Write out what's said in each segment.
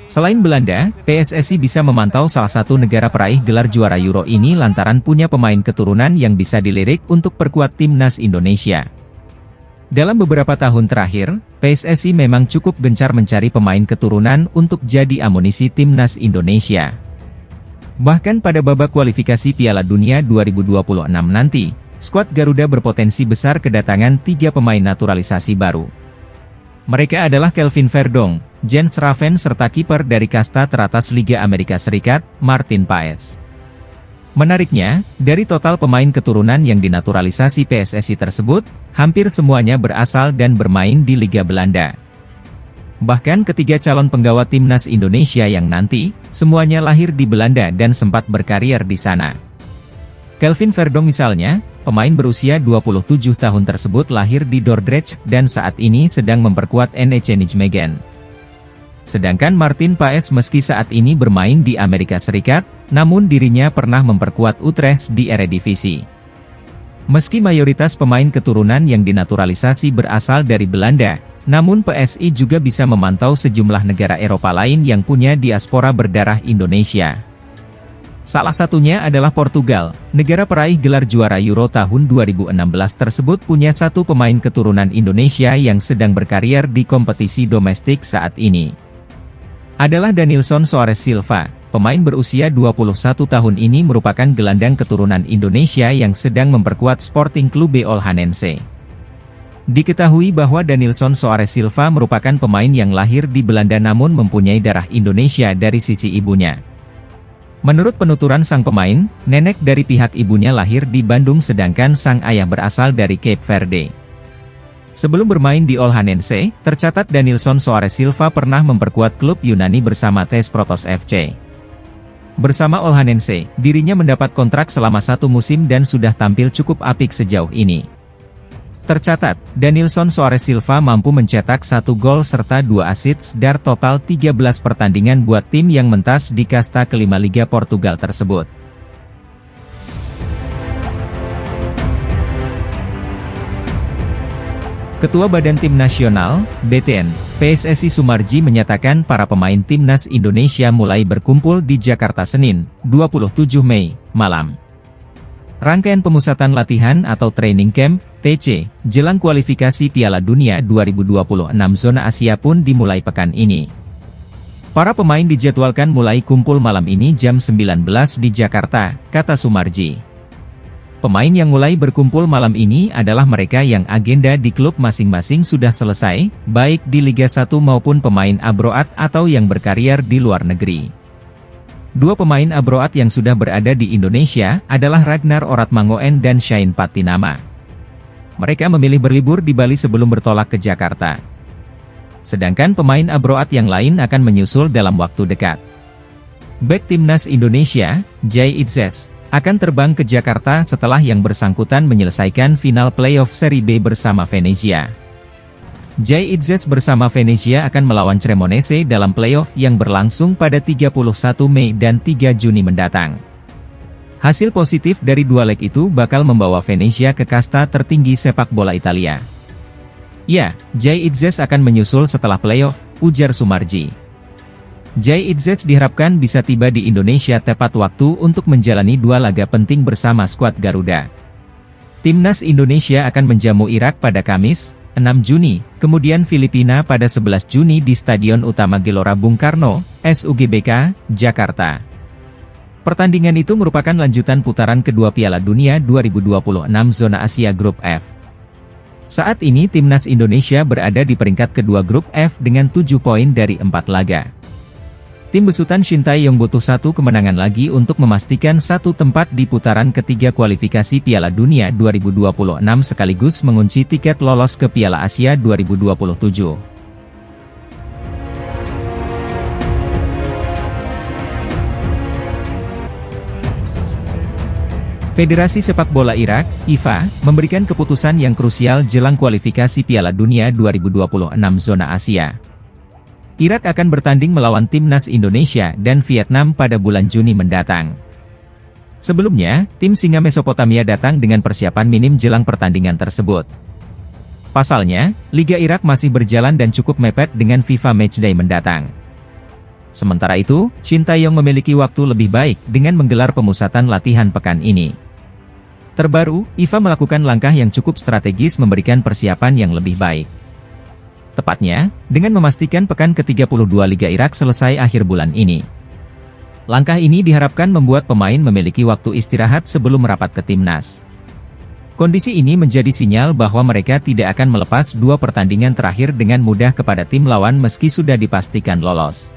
Selain Belanda, PSSI bisa memantau salah satu negara peraih gelar juara Euro ini lantaran punya pemain keturunan yang bisa dilirik untuk perkuat timnas Indonesia. Dalam beberapa tahun terakhir, PSSI memang cukup gencar mencari pemain keturunan untuk jadi amunisi timnas Indonesia. Bahkan pada babak kualifikasi Piala Dunia 2026 nanti, skuad Garuda berpotensi besar kedatangan 3 pemain naturalisasi baru. Mereka adalah Kelvin Verdong, Jens Raven serta kiper dari kasta teratas Liga Amerika Serikat, Martin Paes. Menariknya, dari total pemain keturunan yang dinaturalisasi PSSI tersebut, hampir semuanya berasal dan bermain di Liga Belanda. Bahkan ketiga calon penggawa timnas Indonesia yang nanti, semuanya lahir di Belanda dan sempat berkarier di sana. Kelvin Verdong misalnya, pemain berusia 27 tahun tersebut lahir di Dordrecht dan saat ini sedang memperkuat NEC Nijmegen. Sedangkan Martin Paes meski saat ini bermain di Amerika Serikat, namun dirinya pernah memperkuat Utrecht di Eredivisie. Meski mayoritas pemain keturunan yang dinaturalisasi berasal dari Belanda, namun PSI juga bisa memantau sejumlah negara Eropa lain yang punya diaspora berdarah Indonesia. Salah satunya adalah Portugal, negara peraih gelar juara Euro tahun 2016 tersebut punya satu pemain keturunan Indonesia yang sedang berkarier di kompetisi domestik saat ini. Adalah Danilson Soares Silva, pemain berusia 21 tahun ini merupakan gelandang keturunan Indonesia yang sedang memperkuat Sporting Clube Olhanense. Diketahui bahwa Danilson Soares Silva merupakan pemain yang lahir di Belanda namun mempunyai darah Indonesia dari sisi ibunya. Menurut penuturan sang pemain, nenek dari pihak ibunya lahir di Bandung sedangkan sang ayah berasal dari Cape Verde. Sebelum bermain di Olhanense, tercatat Danilson Soares Silva pernah memperkuat klub Yunani bersama TS Protos FC. Bersama Olhanense, dirinya mendapat kontrak selama 1 musim dan sudah tampil cukup apik sejauh ini. Tercatat, Danilson Soares Silva mampu mencetak 1 gol serta 2 assist dari total 13 pertandingan buat tim yang mentas di kasta kelima Liga Portugal tersebut. Ketua Badan Tim Nasional, BTN, PSSI Sumarji menyatakan para pemain timnas Indonesia mulai berkumpul di Jakarta Senin, 27 Mei, malam. Rangkaian pemusatan latihan atau training camp, TC, jelang kualifikasi Piala Dunia 2026 zona Asia pun dimulai pekan ini. Para pemain dijadwalkan mulai kumpul malam ini jam 19 di Jakarta, kata Sumarji. Pemain yang mulai berkumpul malam ini adalah mereka yang agenda di klub masing-masing sudah selesai, baik di Liga 1 maupun pemain abroad atau yang berkarier di luar negeri. 2 pemain abroad yang sudah berada di Indonesia adalah Ragnar Oratmangoen dan Shane Patinama. Mereka memilih berlibur di Bali sebelum bertolak ke Jakarta. Sedangkan pemain abroad yang lain akan menyusul dalam waktu dekat. Bek Timnas Indonesia, Jay Itzes, akan terbang ke Jakarta setelah yang bersangkutan menyelesaikan final playoff Serie B bersama Venezia. Jay Itzes bersama Venezia akan melawan Cremonese dalam playoff yang berlangsung pada 31 Mei dan 3 Juni mendatang. Hasil positif dari 2 leg itu bakal membawa Venezia ke kasta tertinggi sepak bola Italia. Ya, Jay Itzes akan menyusul setelah playoff, ujar Sumarji. Jay Itzes diharapkan bisa tiba di Indonesia tepat waktu untuk menjalani 2 laga penting bersama skuad Garuda. Timnas Indonesia akan menjamu Irak pada Kamis, 6 Juni, kemudian Filipina pada 11 Juni di Stadion Utama Gelora Bung Karno, SUGBK, Jakarta. Pertandingan itu merupakan lanjutan putaran kedua Piala Dunia 2026 zona Asia Grup F. Saat ini Timnas Indonesia berada di peringkat kedua Grup F dengan 7 poin dari 4 laga. Tim besutan Sintayong butuh 1 kemenangan lagi untuk memastikan 1 tempat di putaran ketiga kualifikasi Piala Dunia 2026 sekaligus mengunci tiket lolos ke Piala Asia 2027. Federasi Sepak Bola Irak, IFA, memberikan keputusan yang krusial jelang kualifikasi Piala Dunia 2026 zona Asia. Irak akan bertanding melawan Timnas Indonesia dan Vietnam pada bulan Juni mendatang. Sebelumnya, tim Singa Mesopotamia datang dengan persiapan minim jelang pertandingan tersebut. Pasalnya, Liga Irak masih berjalan dan cukup mepet dengan FIFA Matchday mendatang. Sementara itu, Shin Tae-yong memiliki waktu lebih baik dengan menggelar pemusatan latihan pekan ini. Terbaru, IFA melakukan langkah yang cukup strategis memberikan persiapan yang lebih baik. Tepatnya, dengan memastikan pekan ke-32 Liga Irak selesai akhir bulan ini. Langkah ini diharapkan membuat pemain memiliki waktu istirahat sebelum merapat ke timnas. Kondisi ini menjadi sinyal bahwa mereka tidak akan melepas dua pertandingan terakhir dengan mudah kepada tim lawan meski sudah dipastikan lolos.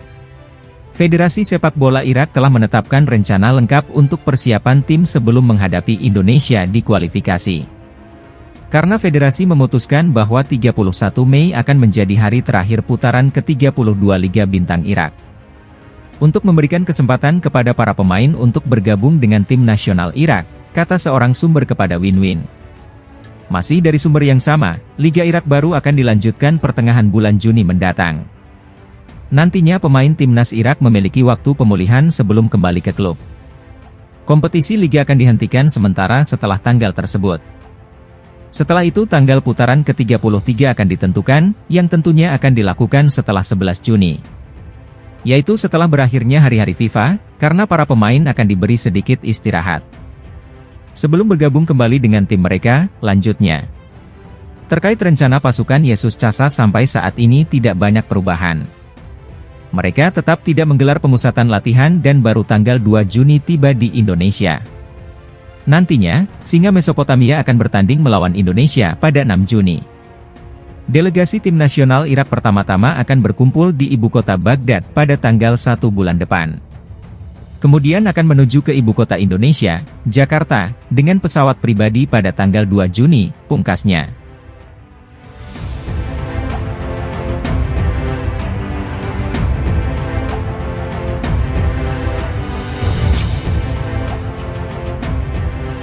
Federasi Sepak Bola Irak telah menetapkan rencana lengkap untuk persiapan tim sebelum menghadapi Indonesia di kualifikasi. Karena federasi memutuskan bahwa 31 Mei akan menjadi hari terakhir putaran ke-32 Liga Bintang Irak. Untuk memberikan kesempatan kepada para pemain untuk bergabung dengan tim nasional Irak, kata seorang sumber kepada Win-Win. Masih dari sumber yang sama, Liga Irak baru akan dilanjutkan pertengahan bulan Juni mendatang. Nantinya pemain timnas Irak memiliki waktu pemulihan sebelum kembali ke klub. Kompetisi Liga akan dihentikan sementara setelah tanggal tersebut. Setelah itu tanggal putaran ke-33 akan ditentukan, yang tentunya akan dilakukan setelah 11 Juni. Yaitu setelah berakhirnya hari-hari FIFA, karena para pemain akan diberi sedikit istirahat. Sebelum bergabung kembali dengan tim mereka, lanjutnya. Terkait rencana pasukan Yesus Casas sampai saat ini tidak banyak perubahan. Mereka tetap tidak menggelar pemusatan latihan dan baru tanggal 2 Juni tiba di Indonesia. Nantinya, Singa Mesopotamia akan bertanding melawan Indonesia pada 6 Juni. Delegasi tim nasional Irak pertama-tama akan berkumpul di ibu kota Baghdad pada tanggal 1 bulan depan. Kemudian akan menuju ke ibu kota Indonesia, Jakarta, dengan pesawat pribadi pada tanggal 2 Juni, pungkasnya.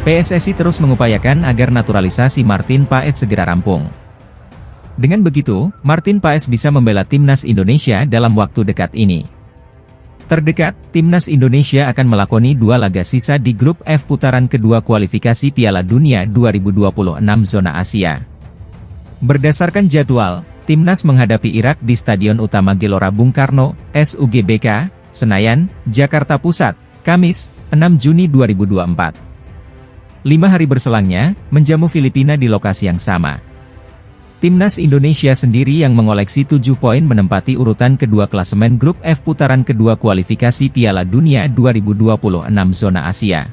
PSSI terus mengupayakan agar naturalisasi Martin Paes segera rampung. Dengan begitu, Martin Paes bisa membela timnas Indonesia dalam waktu dekat ini. Terdekat, timnas Indonesia akan melakoni 2 laga sisa di grup F putaran kedua kualifikasi Piala Dunia 2026 zona Asia. Berdasarkan jadwal, timnas menghadapi Irak di Stadion Utama Gelora Bung Karno, SUGBK, Senayan, Jakarta Pusat, Kamis, 6 Juni 2024. 5 hari berselangnya, menjamu Filipina di lokasi yang sama. Timnas Indonesia sendiri yang mengoleksi 7 poin menempati urutan kedua klasemen grup F putaran kedua kualifikasi Piala Dunia 2026 zona Asia.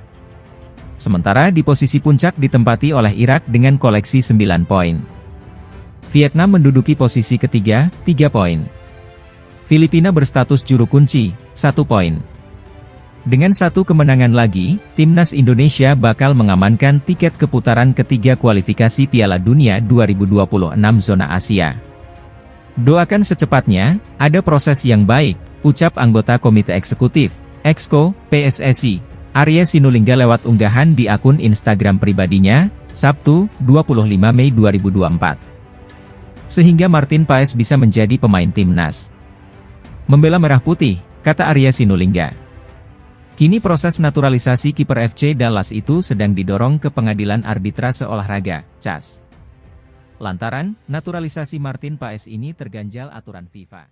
Sementara di posisi puncak ditempati oleh Irak dengan koleksi 9 poin. Vietnam menduduki posisi ketiga, 3 poin. Filipina berstatus juru kunci, 1 poin. Dengan 1 kemenangan lagi, timnas Indonesia bakal mengamankan tiket ke putaran ketiga kualifikasi Piala Dunia 2026 zona Asia. Doakan secepatnya, ada proses yang baik, ucap anggota Komite Eksekutif, Exco, PSSI, Arya Sinulinga lewat unggahan di akun Instagram pribadinya, Sabtu, 25 Mei 2024. Sehingga Martin Paes bisa menjadi pemain timnas. Membela merah putih, kata Arya Sinulinga. Kini proses naturalisasi kiper FC Dallas itu sedang didorong ke Pengadilan Arbitrase Olahraga, CAS. Lantaran, naturalisasi Martin Paes ini terganjal aturan FIFA.